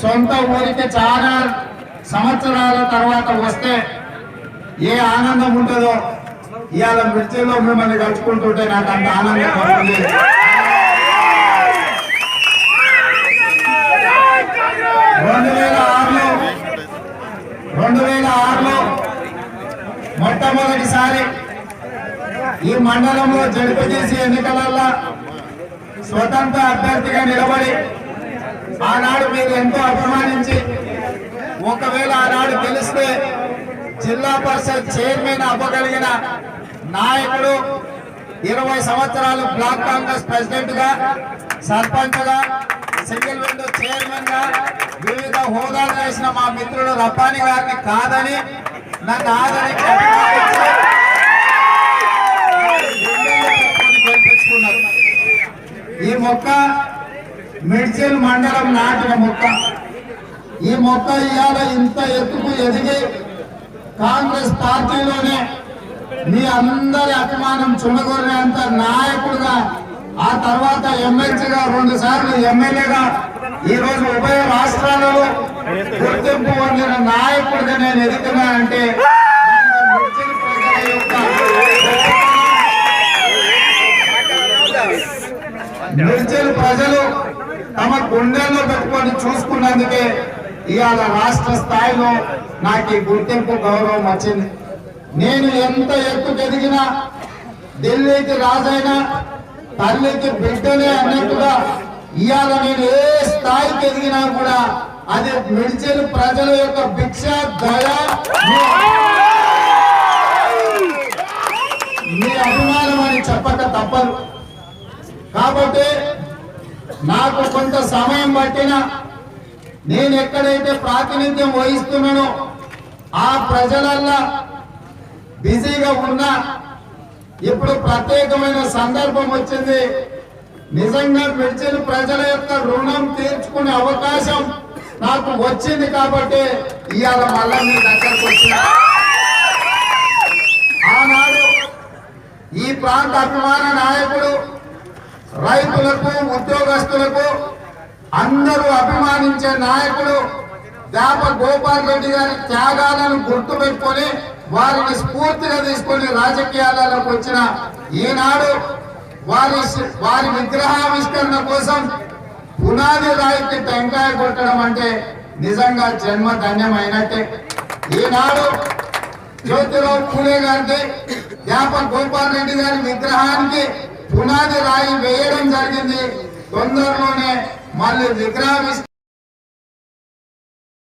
సొంత ఊరికి చాలా సంవత్సరాల తర్వాత వస్తే ఏ ఆనందం ఉంటుందో ఇవాళ మిర్చిలో మిమ్మల్ని కలుసుకుంటుంటే నాకు అంత ఆనందం ఉంటుంది. 2006లో మొట్టమొదటిసారి ఈ మండలంలో జడ్పీటీసీ ఎన్నికలలో స్వతంత్ర అభ్యర్థిగా నిలబడి ఆనాడు మీరు ఎంతో అభిమానించి ఒకవేళ ఆనాడు గెలిస్తే జిల్లా పరిషత్ చైర్మన్ అవ్వగలిగిన నాయకుడు, 20 సంవత్సరాలు బ్లాక్ కాంగ్రెస్ ప్రెసిడెంట్ గా, సర్పంచ్ గా, సింగిల్ విండో చైర్మన్ గా వివిధ హోదాలు చేసిన మా మిత్రుడు రబ్బాని గారిని కాదని నన్ను ఆదరించి గెలిపించుకున్నారు. ఈ మొక్క మిడ్జిల్ మండలం నాటిన మొక్క. ఈ మొక్క ఇవాళ ఇంత ఎత్తుకు ఎదిగి కాంగ్రెస్ పార్టీలోనే మీ అందరి అభిమానం చుమ్మగొరినంత నాయకుడుగా, ఆ తర్వాత ఎమ్మెల్సీగా, 2 సార్లు ఎమ్మెల్యేగా, ఈ రోజు ఉభయ రాష్ట్రాలలో గుర్తింపు పొందిన నాయకుడిగా నేను ఎదుగుతున్నానంటే మిర్చిల్ ప్రజలు తమ గుండెల్లో పెట్టుకొని చూసుకున్నందుకే ఇవాళ రాష్ట్ర స్థాయిలో నాకు ఈ గుర్తింపు గౌరవం వచ్చింది. నేను ఎంత ఎత్తుకు ఎదిగినా, ఢిల్లీకి రాజైనా తల్లికి బిడ్డలే అన్నట్టుగా ఇవాళ నేను ఏ స్థాయికి ఎదిగినా కూడా అది మిర్చిల్ ప్రజల యొక్క భిక్ష దయ, మీ అభిమానం అని చెప్పక తప్పదు. కాబట్టి నాకు కొంత సమయం పట్టినా, నేను ఎక్కడైతే ప్రాతినిధ్యం వహిస్తున్నానో ఆ ప్రజలల్లా బిజీగా ఉన్నా, ఇప్పుడు ప్రత్యేకమైన సందర్భం వచ్చింది. నిజంగా మిర్చిల్ ప్రజల యొక్క రుణం తీర్చుకునే అవకాశం నాకు వచ్చింది కాబట్టి ఇవాళ మళ్ళా మీ దగ్గరకు వచ్చిన. ఆనాడు ఈ ప్రాంత అభిమాన నాయకుడు, రైతులకు, ఉద్యోగస్తులకు అందరూ అభిమానించే నాయకుడు దాప గోపాల్ రెడ్డి గారి త్యాగాలను గుర్తుపెట్టుకొని వారిని స్ఫూర్తిగా తీసుకొని రాజకీయాలకు వచ్చిన ఈనాడు వారి విగ్రహావిష్కరణ కోసం పునాది రాయికి టెంకాయ కొట్టడం అంటే నిజంగా జన్మ ధన్యమైనట్టే. ఈనాడు జ్యోతిరావు పూలే గారికి, దాప గోపాల్ రెడ్డి గారి విగ్రహానికి పునాది రాయి వేయడం జరిగింది. తొందరలోనే మళ్ళీ విగ్రహం